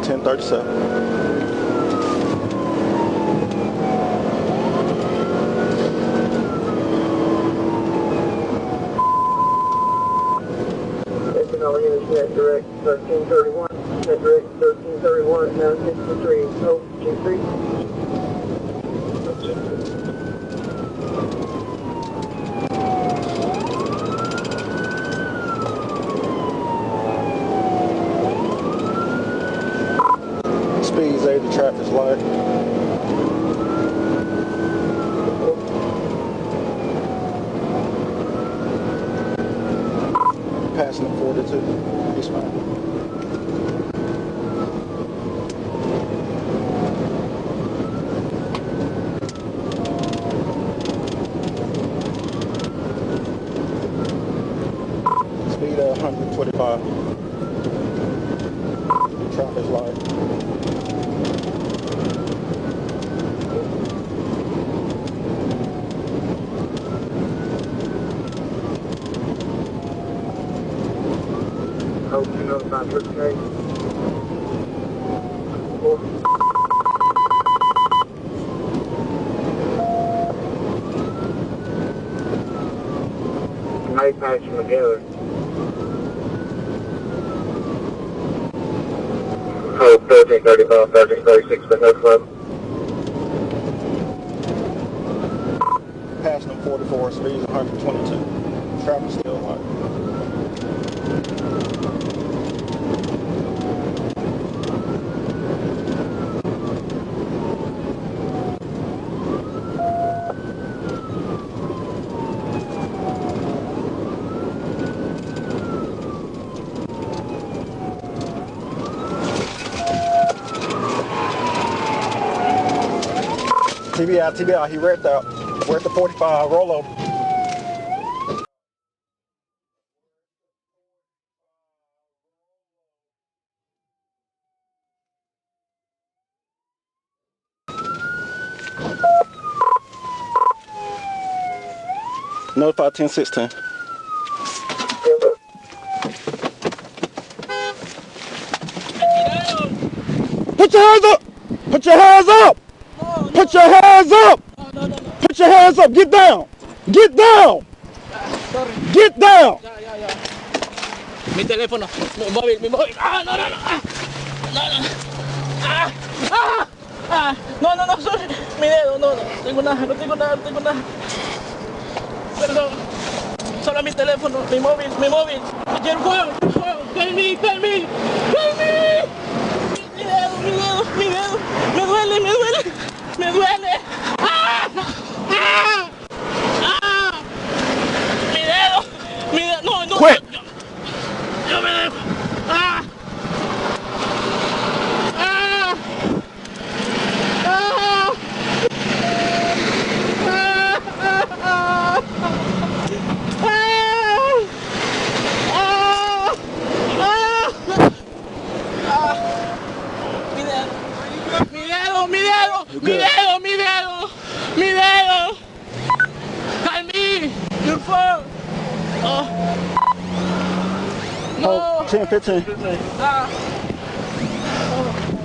1037. Net direct 1331, net direct 1331, now 63, oh, G3. Speeds 80, traffic's light. Passing at 42, eastbound. Speed 145. Traffic's light. Hope you know about this case. May patch them together. Hope 1335, 1336, but no club. Passing them 44, speeds 122. Traffic's still light. TBI, he read the 45 rollover. Notify 1016. Put your hands up! Put your hands up! Put your hands up! No. Put your hands up! Get down! Get down! Sorry. Get down! Ya. Mi teléfono, mi móvil. Ah, no. No, sorry. Mi dedo, no. No tengo nada. Perdón. Solo mi teléfono, mi móvil. Aquí el juego. Help me. Mi dedo. Me duele. Mi dedo. No. Quit. Yo me dejo. Mi dedo. Help me. Your phone. No. 1015.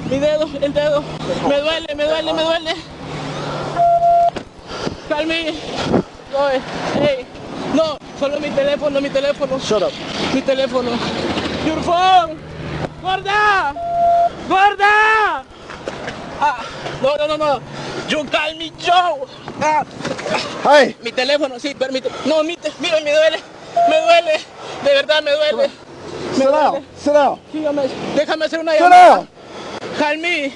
Mi dedo, el dedo. Me duele. Help me. Hey. No, solo mi teléfono. Shut up. Mi teléfono. Your phone. Gorda. No. You call me Joe. Hey. Mi teléfono, sí, permite. No, mira, me duele. De verdad me duele. Sit down. Déjame hacer una Sit llamada. down. Help me.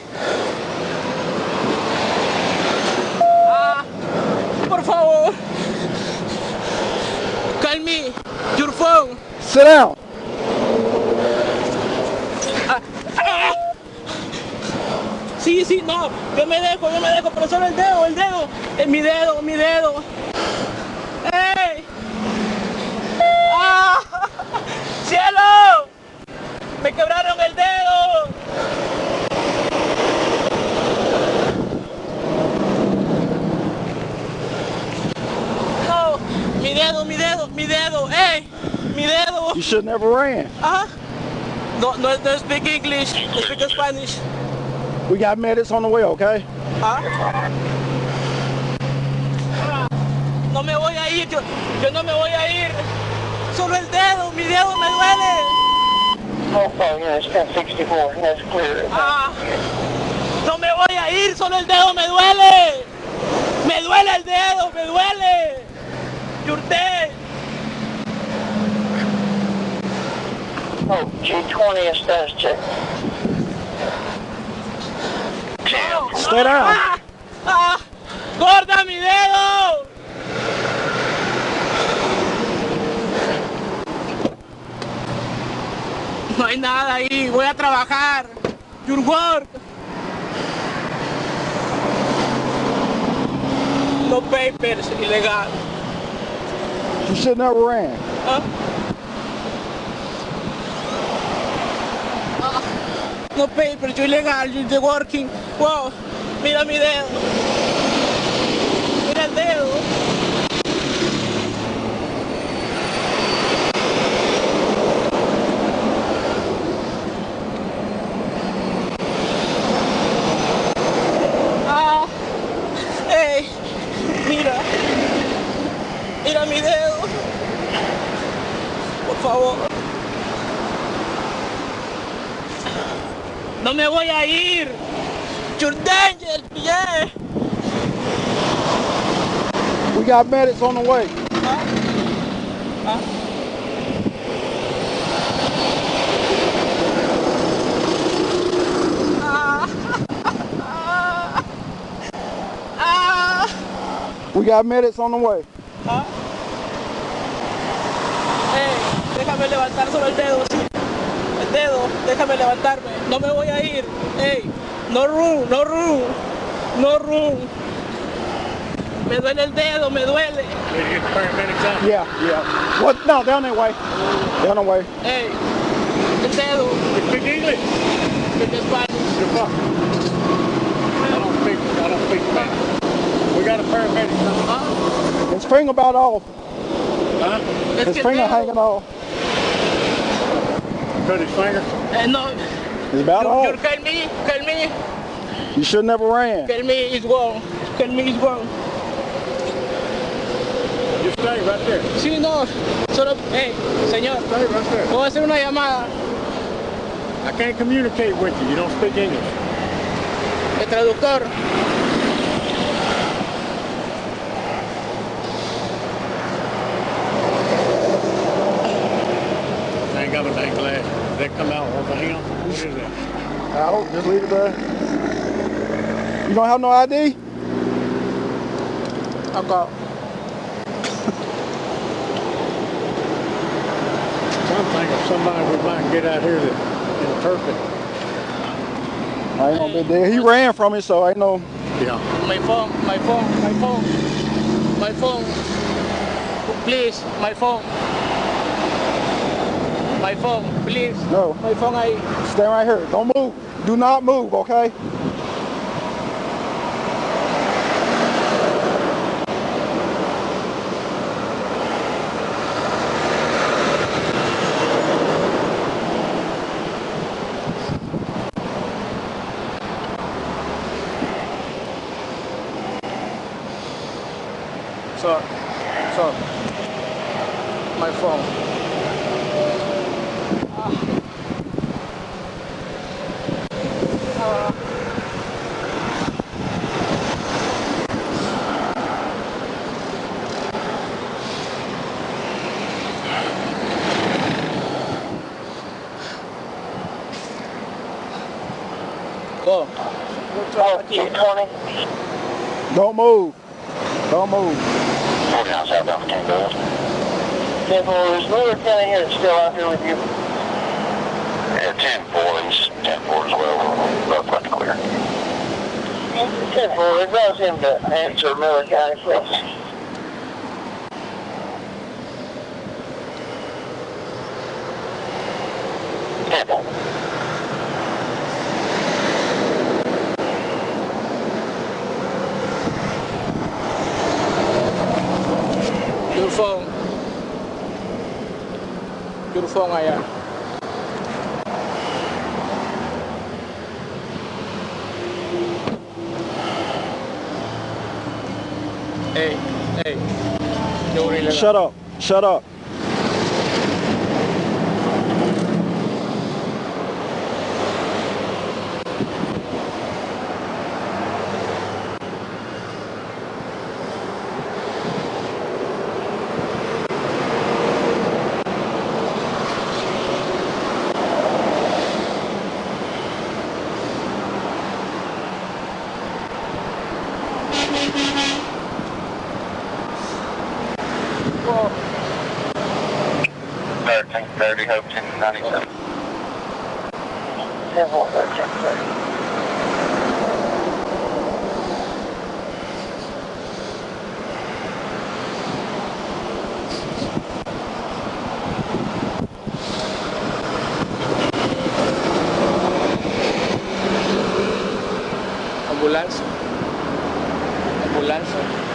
Por favor. Call me. Your phone. Sit down. Sí, no. Yo me dejo, pero solo el dedo. Mi dedo. ¡Ey! ¡Cielo! ¡Me quebraron el dedo! No, mi dedo, ¡ey! Mi dedo. You should never ran. No speak English, no speak Spanish. We got medics on the way, okay? ¿Ah? No me voy a ir, yo no me voy a ir. Solo el dedo, mi dedo me duele. Okay, yeah, it's 1064. That's clear. No me voy a ir, solo el dedo me duele. Me duele el dedo, me duele. Yurte. Oh, G20 is status check. Stay down. ¡Corta mi dedo! No hay nada ahí, voy a trabajar. Your work. No papers, ilegal. You should never ran. No papers, yo ilegal, you're working. Wow, mira mi dedo. Mira el dedo. Hey, mira. Mira mi dedo. Por favor. No me voy a ir. You're danger, yeah. We got medics on the way. We got medics on the way. Hey, déjame levantar solo el dedo, sí. El dedo, déjame levantarme. No me voy a ir. Hey, no room, no room, no room. Me duele el dedo, me duele. Yeah, yeah. What? No, down that way. Down the way. Hey, el dedo. You speak English? Speak Spanish. You're fucked. I don't speak Spanish. We got a paramedic. His finger about off. Huh? His finger hanging off. Cut his finger? No. It's about You off. kill me. You should never ran. Kill me is wrong. Kill me is wrong. Just stay right there. Sí, no. Solo, hey, señor. Stay right there. Puedo hacer una llamada. I can't communicate with you. You don't speak English. El traductor. I ain't got a dang glass. They come out over him. What is that? Out. Just leave it there. You don't have no ID? I'll go. I'm thinking somebody we might get out here that interpret. I ain't gonna be there. He ran from it, so I know. Yeah. My phone. Please, my phone. My phone, please. No. My phone ahí. Stay right here. Don't move. Do not move, okay? Sir, my phone. Go. Oh, G20. Don't move. Don't move. 49 southbound 10 goes. 10-4, there's no lieutenant here that's still out here with you. Yeah, 10-4, he's 10-4 as well. Both left clear. 10-4, it draws him to answer Miller County, please. Your phone allá. Hey, hey. Yo, really Shut up. Shut up. Whoa. 1330, Hope 1097. 10-4, Ambulancia. Ambulancia.